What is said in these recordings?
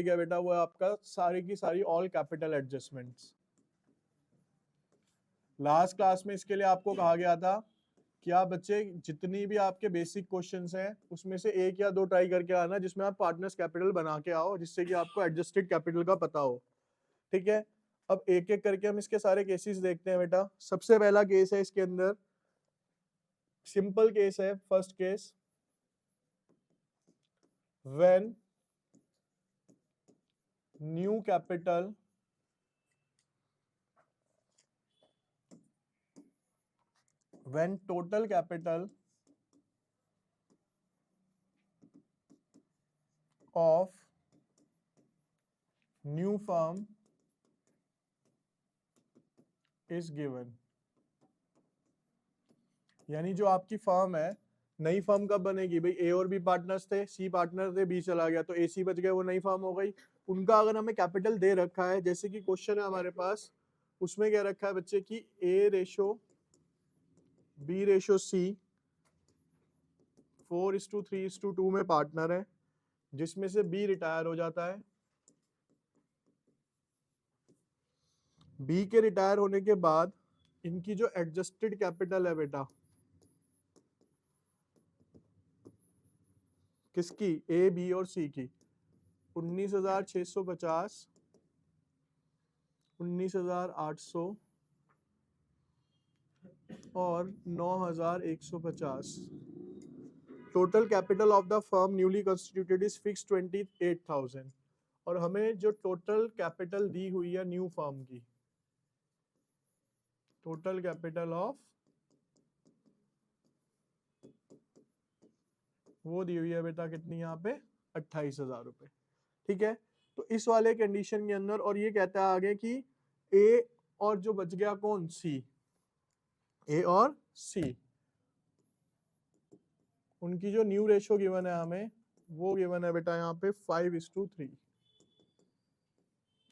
Topic है बेटा वो है आपका सारी की सारी all capital adjustments. Last class में इसके लिए आपको कहा गया था कि आप बच्चे जितनी भी आपके बेसिक क्वेश्चंस हैं उसमें से एक या दो ट्राई करके आना जिसमें आप पार्टनर्स कैपिटल बना के आओ, जिससे कि आपको एडजस्टेड कैपिटल का पता हो। ठीक है, अब एक एक करके हम इसके सारे केसेस देखते हैं बेटा। सबसे पहला केस है इसके अंदर, सिंपल केस है। First case, when new capital when total capital of new firm is given। यानी जो आपकी फर्म है, नई फर्म कब बनेगी भाई? ए और बी पार्टनर्स थे, सी पार्टनर थे, बी चला गया तो ए सी बच गए, वो नई फर्म हो गई। उनका अगर हमें कैपिटल दे रखा है, जैसे कि क्वेश्चन है हमारे पास, उसमें क्या रखा है बच्चे की ए रेशो बी रेशो सी 4:3:2 में पार्टनर है, जिसमें से बी रिटायर हो जाता है। बी के रिटायर होने के बाद इनकी जो एडजस्टेड कैपिटल है बेटा, किसकी? ए बी और सी की, 19,650, 19,800 और 9,150। Total capital of the firm newly constituted is fix 28,000। और हमें जो टोटल कैपिटल दी हुई है न्यू फर्म की, टोटल कैपिटल ऑफ वो दी हुई है बेटा कितनी? यहाँ पे 28,000 रुपए। ठीक है, तो इस वाले कंडीशन के अंदर, और ये कहता है आगे कि ए और जो बच गया कौन? सी। ए और सी, उनकी जो न्यू रेशो गिवन है हमें, वो गिवन है बेटा यहाँ पे 5:3।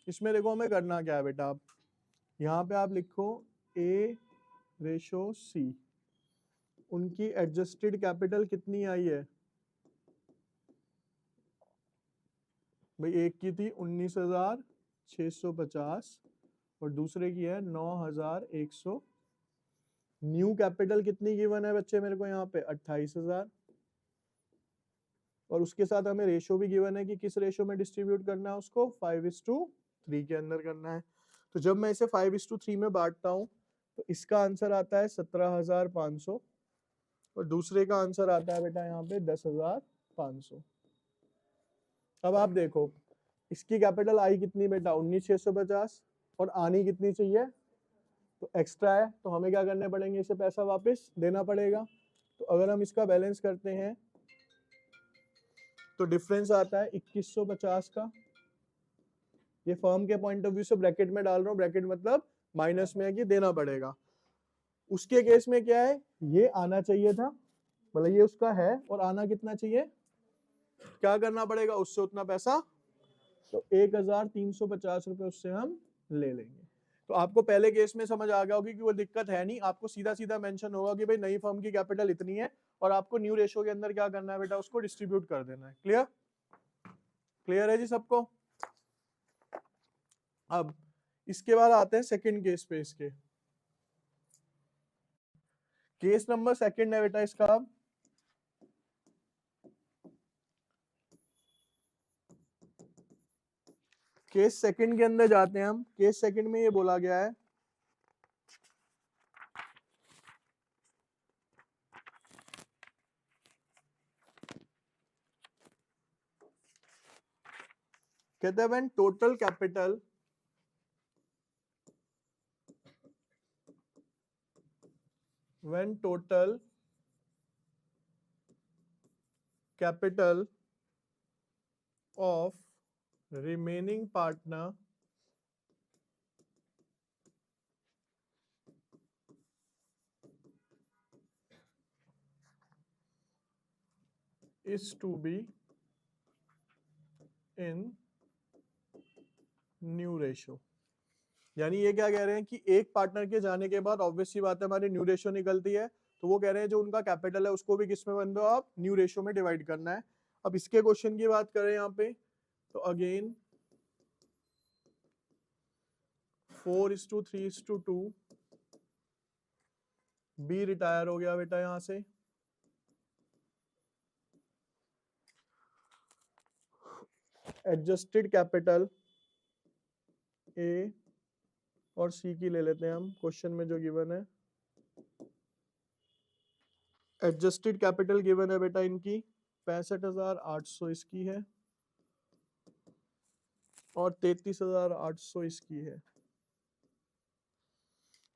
इसमें देखो हमें करना क्या है बेटा, आप यहाँ पे आप लिखो ए रेशो सी, उनकी एडजस्टेड कैपिटल कितनी आई है भाई? एक की थी 19,650 और दूसरे की है 9,100। न्यू कैपिटल कितनी गिवन है बच्चे मेरे को यहाँ पे? 28,000। और उसके साथ हमें रेशो भी गिवन है कि किस रेशो में डिस्ट्रीब्यूट करना है उसको? 5:3 के अंदर करना है। तो जब मैं इसे 5:3 में बांटता हूँ तो इसका आंसर आता है 17,500 और दूसरे का आंसर आता है बेटा यहाँ पे 10,500। अब आप देखो इसकी कैपिटल आई कितनी बेटा? 19,650 और आनी कितनी चाहिए? तो एक्स्ट्रा है, तो हमें क्या करने पड़ेंगे? इसे पैसा वापस देना पड़ेगा। तो अगर हम इसका बैलेंस करते हैं तो डिफरेंस आता है 2150 का। ये फर्म के पॉइंट ऑफ व्यू से ब्रैकेट में डाल रहा हूँ, ब्रैकेट मतलब माइनस में है कि देना पड़ेगा। उसके केस में क्या है, ये आना चाहिए था, मतलब ये उसका है और आना कितना चाहिए? क्या करना पड़ेगा? उससे उतना पैसा, तो 1,350 रुपए उससे हम ले लेंगे। तो आपको पहले केस में समझ आ गया होगी कि वो दिक्कत है नहीं, आपको सीधा सीधा मेंशन होगा कि भाई नई फर्म की कैपिटल इतनी है और आपको न्यू रेशो के अंदर क्या करना है बेटा? उसको डिस्ट्रीब्यूट कर देना है। क्लियर? क्लियर है जी सबको? अब इसके बाद आते हैं सेकंड केस पे। इसके केस नंबर सेकंड है बेटा इसका। केस सेकंड के अंदर जाते हैं हम। केस सेकंड में ये बोला गया है कहते हैं when total capital of remaining partner is to be in new ratio. यानी ये क्या कह रहे हैं कि एक पार्टनर के जाने के बाद ऑब्वियस सी बात है हमारी न्यू रेशो निकलती है, तो वो कह रहे हैं जो उनका कैपिटल है उसको भी किस में बन दो आप? न्यू रेशो में डिवाइड करना है। अब इसके क्वेश्चन की बात करें यहाँ पे, तो अगेन 4:3:2, बी रिटायर हो गया बेटा यहां से। एडजस्टेड कैपिटल ए और सी की ले लेते हैं हम, क्वेश्चन में जो गिवन है। एडजस्टेड कैपिटल गिवन है बेटा इनकी 65,800 इसकी है और 33,800 इसकी है।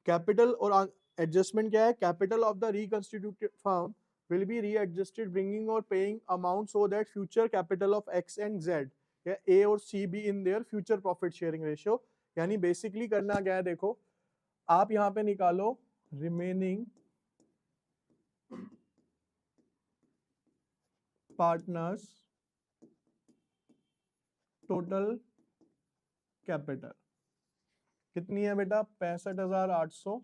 कैपिटल और एडजस्टमेंट क्या है? Capital of the reconstituted firm will be readjusted bringing or paying amount so that future capital of X and Z या A और C be in their future profit sharing ratio। यानी basically करना क्या है, देखो आप यहां पे निकालो रिमेनिंग पार्टनर्स टोटल कैपिटल कितनी है बेटा? 65,800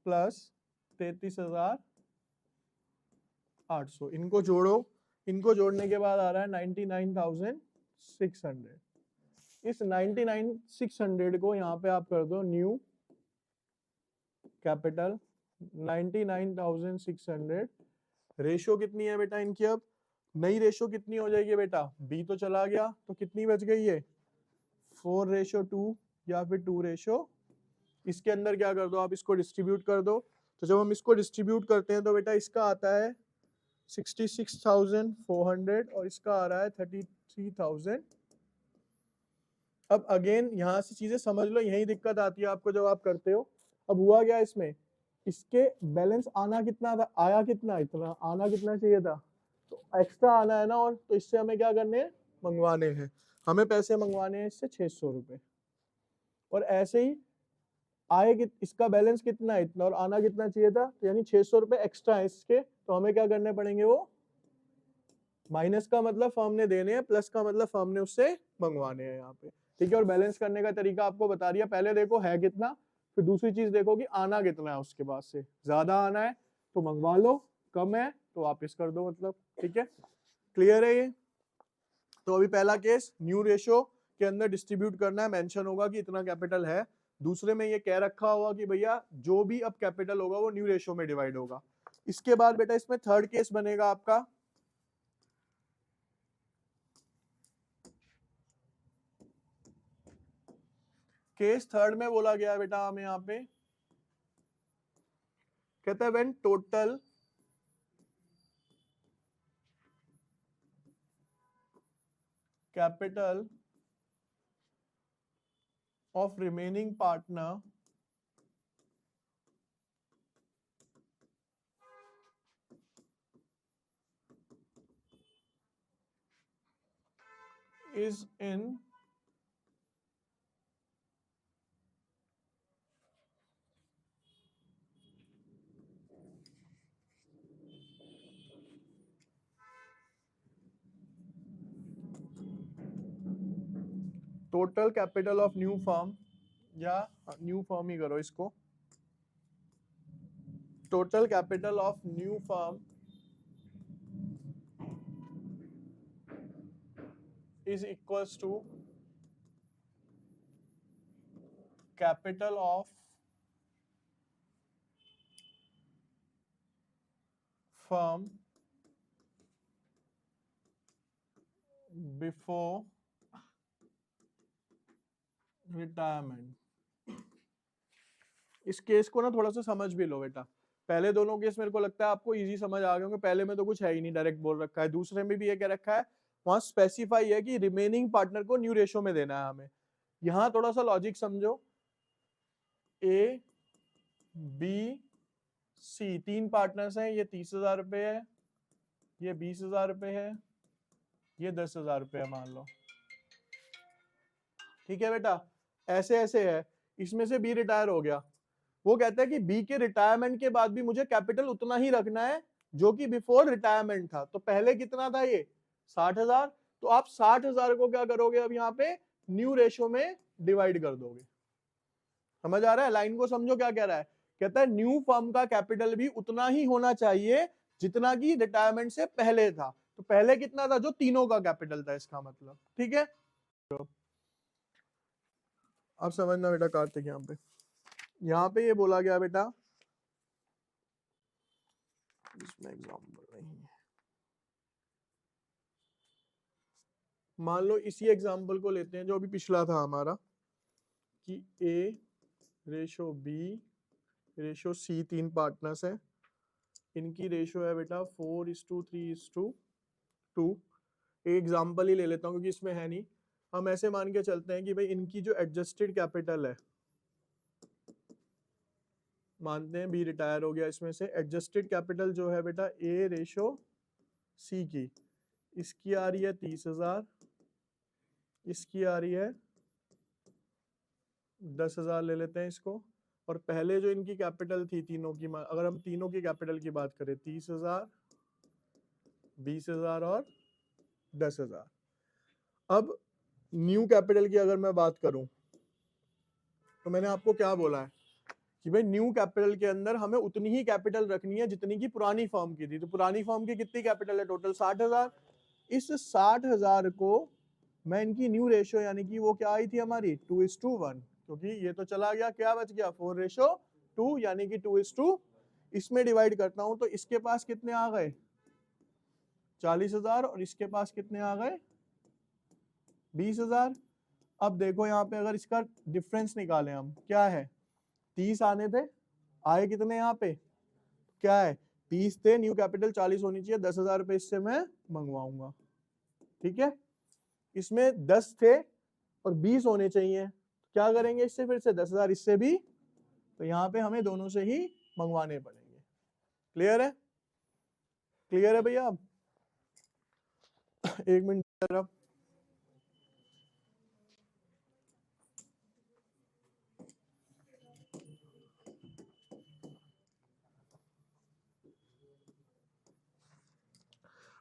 प्लस 33,800, इनको जोड़ो, इनको जोड़ने के बाद आ रहा है 99,600। इस 99,600 को यहाँ पे आप कर दो न्यू कैपिटल 99,600। रेशो कितनी है बेटा इनकी? अब नई रेशो कितनी हो जाएगी बेटा? बी तो चला गया तो कितनी बच गई है? 4:2 या फिर 2:। इसके अंदर क्या कर दो आप, इसको डिस्ट्रीब्यूट कर दो। तो जब हम इसको डिस्ट्रीब्यूट करते हैं तो बेटा इसका आता है 66,400 और इसका आ रहा है 33,000। अब अगेन यहां से चीजें समझ लो, यही दिक्कत आती है आपको जब आप करते हो। अब हुआ क्या इसमें, इसके बैलेंस आना कितना था? आया कितना? इतना। आना कितना चाहिए था? तो एक्स्ट्रा आना है ना, और तो इससे हमें क्या करने हैं? मंगवाने हैं। हमें पैसे मंगवाने हैं इससे 600 रुपए। और ऐसे ही आए कि इसका बैलेंस कितना है? इतना। और आना कितना चाहिए था? तो यानी 600 रुपए एक्स्ट्रा है इसके, तो हमें क्या करने पड़ेंगे? वो माइनस का मतलब फर्म ने देने हैं, प्लस का मतलब फर्म ने उससे मंगवाने हैं यहाँ पे। ठीक है। और बैलेंस करने का तरीका आपको बता दिया। पहले देखो है कितना, फिर दूसरी चीज देखो कि आना कितना है उसके पास से। ज्यादा आना है तो मंगवा लो, कम है तो वापस कर दो, मतलब। ठीक है, क्लियर है ये? तो अभी पहला केस न्यू रेशो के अंदर डिस्ट्रीब्यूट करना है, मेंशन होगा कि इतना कैपिटल है। दूसरे में ये कह रखा होगा कि भैया जो भी अब कैपिटल होगा वो न्यू रेशो में डिवाइड होगा। इसके बाद बेटा इसमें थर्ड केस बनेगा आपका, केस थर्ड में बोला गया है बेटा हमें यहाँ पे, कहता है when total capital of remaining partner is in total capital of new firm, या न्यू फर्म ही करो इसको, total capital of new firm is equals to capital of firm before retirement. इस केस को ना थोड़ा सा समझ भी लो बेटा। पहले दोनों केस मेरे को लगता है आपको इजी समझ आ गए होंगे। पहले में तो कुछ है ही नहीं, डायरेक्ट बोल रखा है। दूसरे में भी ये कह रखा है, वहां स्पेसिफाई है कि रिमेनिंग पार्टनर को न्यू रेशो में देना है हमें। यहां थोड़ा सा लॉजिक समझो। ए बी सी तीन पार्टनर्स हैं। ये 30,000 रुपए है, ये 20,000 रुपए है, ये 10,000 रुपए है मान लो। ठीक है बेटा, ऐसे ऐसे है। इसमें से बी रिटायर हो गया। वो कहता है कि बी के रिटायरमेंट के बाद भी मुझे कैपिटल उतना ही रखना है जो कि बिफोर रिटायरमेंट था। तो पहले कितना था? ये 60,000। तो आप 60,000 को क्या करोगे? अब यहाँ पे न्यू रेशो में डिवाइड कर दोगे। समझ आ रहा है? लाइन को समझो क्या कह रहा है। कहता है न्यू फर्म का कैपिटल भी उतना ही होना चाहिए जितना कि रिटायरमेंट से पहले था। तो पहले कितना था, जो तीनों का कैपिटल था, इसका मतलब, ठीक है। अब समझना बेटा कार्तिक, यहाँ पे ये बोला गया बेटा, इसमें एग्जाम्पल नहीं है, मान लो इसी एग्जाम्पल को लेते हैं जो अभी पिछला था हमारा, कि A ratio B ratio C 3 partners है, इनकी रेशो है बेटा 4:3:2। एक एग्जाम्पल ही ले लेता हूँ क्योंकि इसमें है नहीं। हम ऐसे मान के चलते हैं कि भाई इनकी जो एडजस्टेड कैपिटल है, मानते हैं B रिटायर हो गया, इसमें से एडजस्टेड कैपिटल जो है बेटा A रेशो C की, इसकी आ रही है 30,000, इसकी आ रही है 10,000 ले लेते हैं इसको। और पहले जो इनकी कैपिटल थी तीनों की, अगर हम तीनों की कैपिटल की बात करें, 30,000, 20,000 और 10,000। अब न्यू कैपिटल की अगर मैं बात करूं, तो मैंने आपको क्या बोला है कि भाई न्यू कैपिटल के अंदर हमें उतनी ही कैपिटल रखनी है जितनी की पुरानी फर्म की थी। तो पुरानी फर्म की कितनी कैपिटल है टोटल, 60,000। इस 60,000 को मैं इनकी न्यू रेशो, यानी कि वो क्या आई थी हमारी 2:1, क्योंकि ये तो चला गया, क्या बच गया 4:2, यानी कि 2:, इसमें डिवाइड करता हूं तो इसके पास कितने आ गए 40,000 और इसके पास कितने आ गए 20,000। अब देखो यहाँ पे अगर इसका डिफरेंस निकालें हम, क्या है 30 आने थे, आए कितने यहाँ पे, क्या है 30 थे, न्यू कैपिटल 40 होनी चाहिए, 10,000 रुपए इससे मैं मंगवाऊंगा, ठीक है। इसमें 10 थे और 20 होने चाहिए, क्या करेंगे इससे, फिर से 10,000 इससे भी, तो यहाँ पे हमें दोनों से ही मंगवाने पड़ेंगे। क्लियर है, क्लियर है भैया। एक मिनट,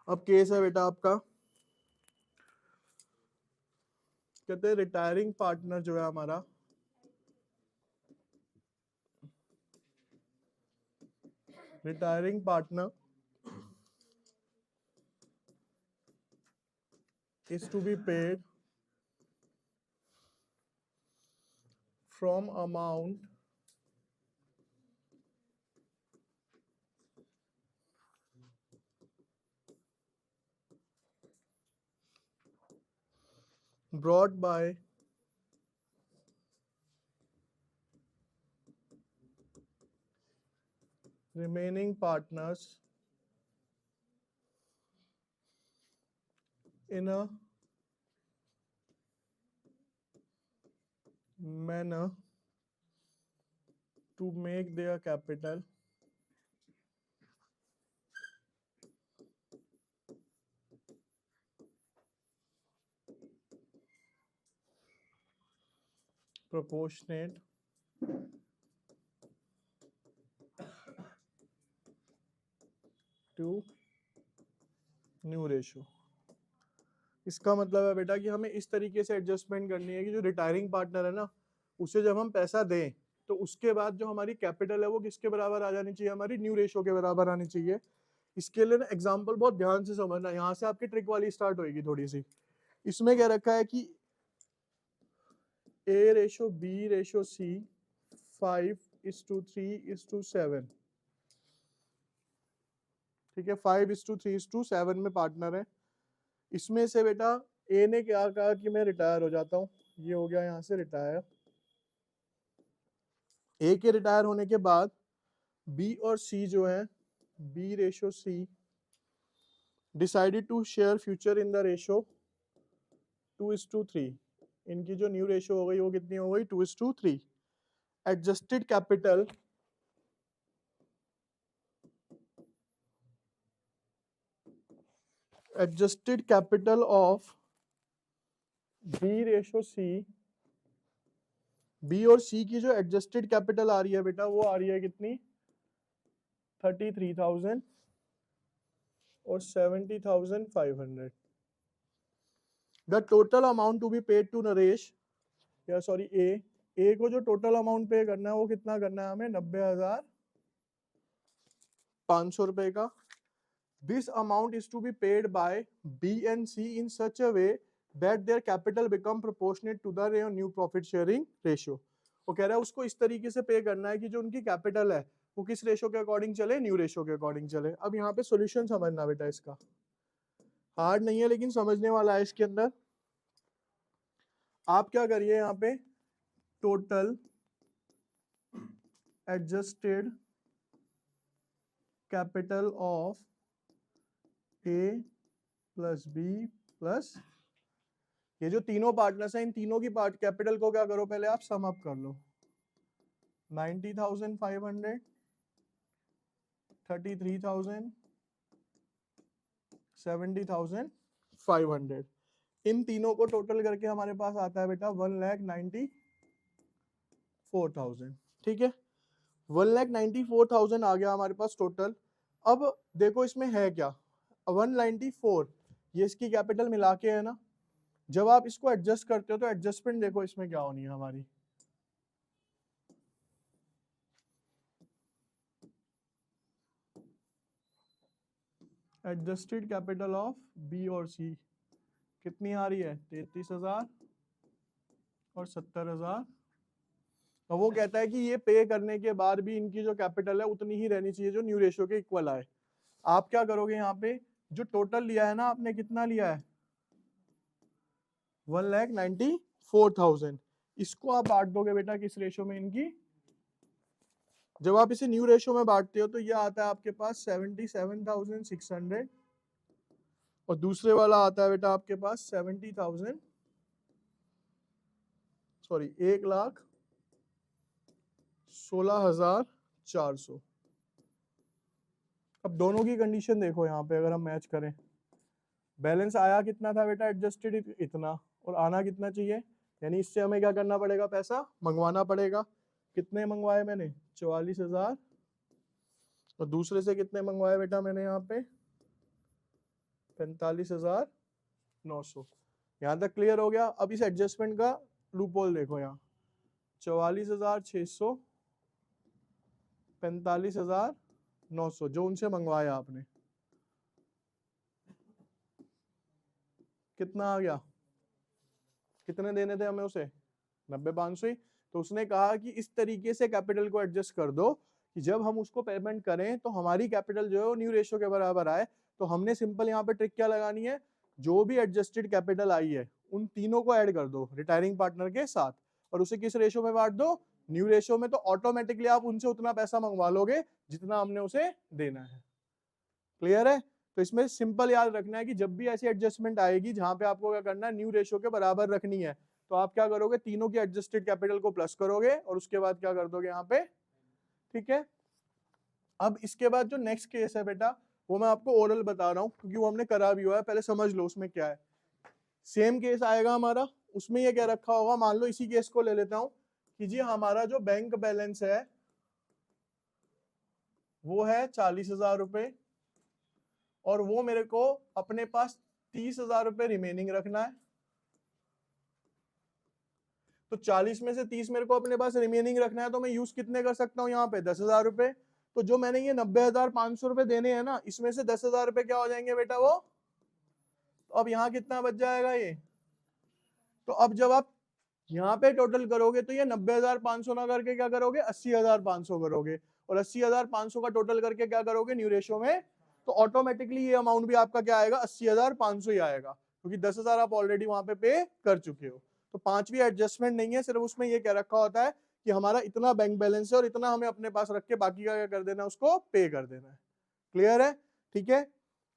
अब केस है बेटा आपका, कहते हैं रिटायरिंग पार्टनर जो है हमारा, retiring partner is to be paid from amount brought by remaining partners in a manner to make their capital proportionate to new ratio. इसका मतलब है बेटा कि हमें इस तरीके से एडजस्टमेंट करनी है कि जो रिटायरिंग पार्टनर है ना, उसे जब हम पैसा दें तो उसके बाद जो हमारी कैपिटल है वो किसके बराबर आ जानी चाहिए, हमारी न्यू रेशो के बराबर आनी चाहिए। इसके लिए ना एग्जांपल बहुत ध्यान से समझना, यहाँ से आपकी ट्रिक वाली स्टार्ट होगी थोड़ी सी। इसमें क्या रखा है कि A ratio B ratio C 5:3:7, ठीक है, 5:3:7 में पार्टनर है। इसमें से बेटा A ने क्या कहा कि मैं रिटायर हो जाता हूं, ये हो गया यहाँ से रिटायर। A के रिटायर होने के बाद B और C जो है, B ratio C decided to share future in the ratio 2:3। इनकी जो न्यू रेशो हो गई वो कितनी हो गई 2:3। Adjusted capital of B ratio C, B और C की जो एडजस्टेड कैपिटल आ रही है बेटा वो आ रही है कितनी 33,000 और 70,500। The total amount to be paid to Naresh, या सॉरी ए को जो टोटल अमाउंट पे करना है वो कितना करना है हमें 90,500 रुपए का। This amount is to be paid by B and C in such a way that their capital become proportionate to the new profit sharing ratio. वो कह रहा है उसको इस तरीके से पे करना है कि जो उनकी कैपिटल है वो किस रेशो के अकॉर्डिंग चले, न्यू रेशो के अकॉर्डिंग चले। अब यहाँ पे सॉल्यूशन समझना बेटा, इसका हार्ड नहीं है लेकिन समझने वाला है। इसके अंदर आप क्या करिए, यहाँ पे total adjusted capital of A plus B plus, ये जो तीनों पार्टनर्स हैं इन तीनों की पार्ट कैपिटल को क्या करो, पहले आप सम अप कर लो। 90,500, 33,000, 70,500, इन तीनों को टोटल करके हमारे पास आता है बेटा 1,94,000। ठीक है, 1,94,000 आ गया हमारे पास टोटल। अब देखो इसमें है क्या, 194 ये इसकी कैपिटल मिला के है ना। जब आप इसको एडजस्ट करते हो तो एडजस्टमेंट देखो इसमें क्या होनी है हमारी, एडजस्टेड कैपिटल ऑफ बी और सी कितनी आ रही है, 33,000 और 70,000। तो वो कहता है कि ये पे करने के बाद भी इनकी जो कैपिटल है उतनी ही रहनी चाहिए जो न्यू रेशियो के इक्वल आए। आप क्या करोगे, यहाँ पे जो टोटल लिया है ना आपने, कितना लिया है 1,94,000, इसको आप बांट दोगे बेटा किस रेशियो में इनकी, जब आप इसे न्यू रेशियो में बांटते हो तो ये आता है आपके पास 77,600 और दूसरे वाला आता है बेटा आपके पास 70,000, सॉरी 1,16,400। अब दोनों की कंडीशन देखो यहाँ पे, अगर हम मैच करें, बैलेंस आया कितना था बेटा एडजस्टेड इतना, और आना कितना चाहिए, यानी इससे हमें क्या करना पड़ेगा, पैसा मंगवाना पड़ेगा। कितने मंगवाए मैंने, 44,000, और दूसरे से कितने मंगवाए बेटा मैंने यहाँ पे 45,900। यहाँ तक क्लियर हो गया। अब इस एडजस्टमेंट का लूप होल देखो, यहाँ 44,600, 45,900 जो उनसे मंगवाया आपने, कितना आ गया, कितने देने थे हमें उसे, 90,500 ही। तो उसने कहा कि इस तरीके से कैपिटल को एडजस्ट कर दो कि जब हम उसको पेमेंट करें तो हमारी कैपिटल जो है वो न्यू रेशियो के बराबर आए। तो हमने सिंपल यहाँ पे ट्रिक क्या लगानी है, जो भी एडजस्टेड कैपिटल आई है उन तीनों को ऐड कर दो रिटायरिंग पार्टनर के साथ और उसे किस रेशियो में बांट दो, न्यू रेशियो में। तो ऑटोमेटिकली आप उनसे उतना पैसा मंगवा लोगे जितना हमने उसे देना है। क्लियर है। तो इसमें सिंपल याद रखना है कि जब भी ऐसी एडजस्टमेंट आएगी जहां पे आपको क्या करना है, न्यू रेशियो के बराबर रखनी है, तो आप क्या करोगे, तीनों की एडजस्टेड कैपिटल को प्लस करोगे और उसके बाद क्या कर दोगे यहाँ पे। ठीक है, अब इसके बाद जो नेक्स्ट केस है बेटा वो मैं आपको ओरल बता रहा हूँ क्योंकि वो हमने करा भी हुआ है, पहले समझ लो उसमें क्या है। सेम केस आएगा हमारा, उसमें ये क्या रखा होगा, मान लो इसी केस को ले लेता हूँ कि जी हमारा जो बैंक बैलेंस है वो है 40,000 रुपए और वो मेरे को अपने पास 30,000 रुपए रिमेनिंग रखना है। तो 40 में से 30 मेरे को अपने पास रिमेनिंग रखना है, तो मैं यूज कितने कर सकता हूँ यहाँ पे, 10,000 रुपए। तो जो मैंने ये 90,500 रुपए देने हैं ना, इसमें से 10,000 रुपए क्या हो जाएंगे बेटा वो, तो अब यहाँ कितना बच जाएगा ये, तो अब जब आप यहाँ पे टोटल करोगे तो ये 90,500 ना करके क्या करोगे, 80,500 करोगे, और 80,500 का टोटल करके क्या करोगे न्यू रेशियो में, तो ऑटोमेटिकली ये अमाउंट भी आपका क्या आएगा, 80,500 ही आएगा क्योंकि 10,000 आप ऑलरेडी वहां पे कर चुके हो। तो पांचवी एडजस्टमेंट नहीं है, सिर्फ उसमें ये क्या रखा होता है कि हमारा इतना बैंक बैलेंस है और इतना हमें अपने पास रख के बाकी का क्या कर देना है, उसको पे कर देना है। क्लियर है। ठीक है,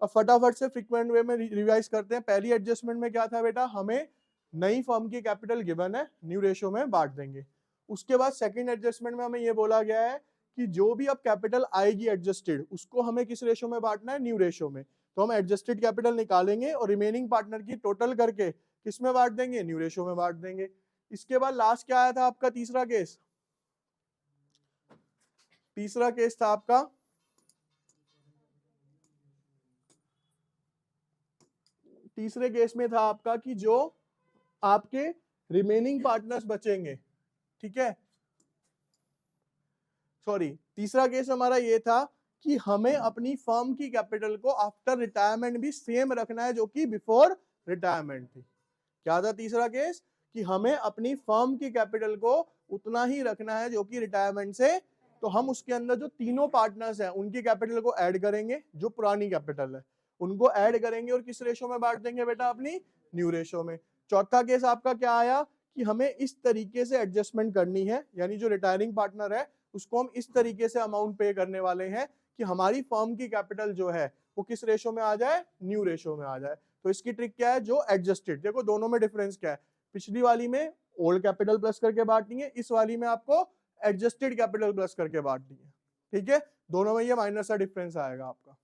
अब फटाफट से फ्रीक्वेंट वे में रिवाइज करते हैं। पहली एडजस्टमेंट में क्या था बेटा, हमें नई फर्म की कैपिटल गिवन है, न्यू रेशियो में बांट देंगे। उसके बाद सेकंड एडजस्टमेंट में हमें ये बोला गया है कि जो भी अब कैपिटल आएगी एडजस्टेड उसको हमें किस रेशियो में बांटना है, न्यू रेशियो में। तो हम एडजस्टेड कैपिटल निकालेंगे और रिमेनिंग पार्टनर की टोटल करके किस में बांट देंगे, न्यू रेशियो में बांट देंगे। इसके बाद लास्ट क्या आया था आपका, तीसरा केस, तीसरा केस था आपका तीसरे केस में था आपका कि जो आपके रिमेनिंग पार्टनर्स बचेंगे, ठीक है, सॉरी तीसरा केस हमारा ये था कि हमें अपनी फर्म की कैपिटल को आफ्टर रिटायरमेंट भी सेम रखना है जो कि बिफोर रिटायरमेंट थी। क्या था तीसरा केस? कि हमें अपनी फर्म की कैपिटल को उतना ही रखना है जो कि रिटायरमेंट से, तो हम उसके अंदर जो तीनों पार्टनर्स हैं उनकी कैपिटल को ऐड करेंगे, जो पुरानी कैपिटल है उनको ऐड करेंगे और किस रेशो में बांट देंगे बेटा? अपनी न्यू रेशो में। चौथा केस आपका क्या आया? कि हमें इस तरीके से एडजस्टमेंट करनी है, यानी जो रिटायरिंग पार्टनर है उसको हम इस तरीके से अमाउंट पे करने वाले हैं कि हमारी फर्म की कैपिटल जो है वो किस रेशो में आ जाए? न्यू रेशो में आ जाए। तो इसकी ट्रिक क्या है? जो एडजस्टेड, देखो दोनों में डिफरेंस क्या है, पिछली वाली में ओल्ड कैपिटल प्लस करके बांटनी है, इस वाली में आपको एडजस्टेड कैपिटल प्लस करके बांटनी है। ठीक है, दोनों में ये माइनर सा डिफरेंस आएगा आपका।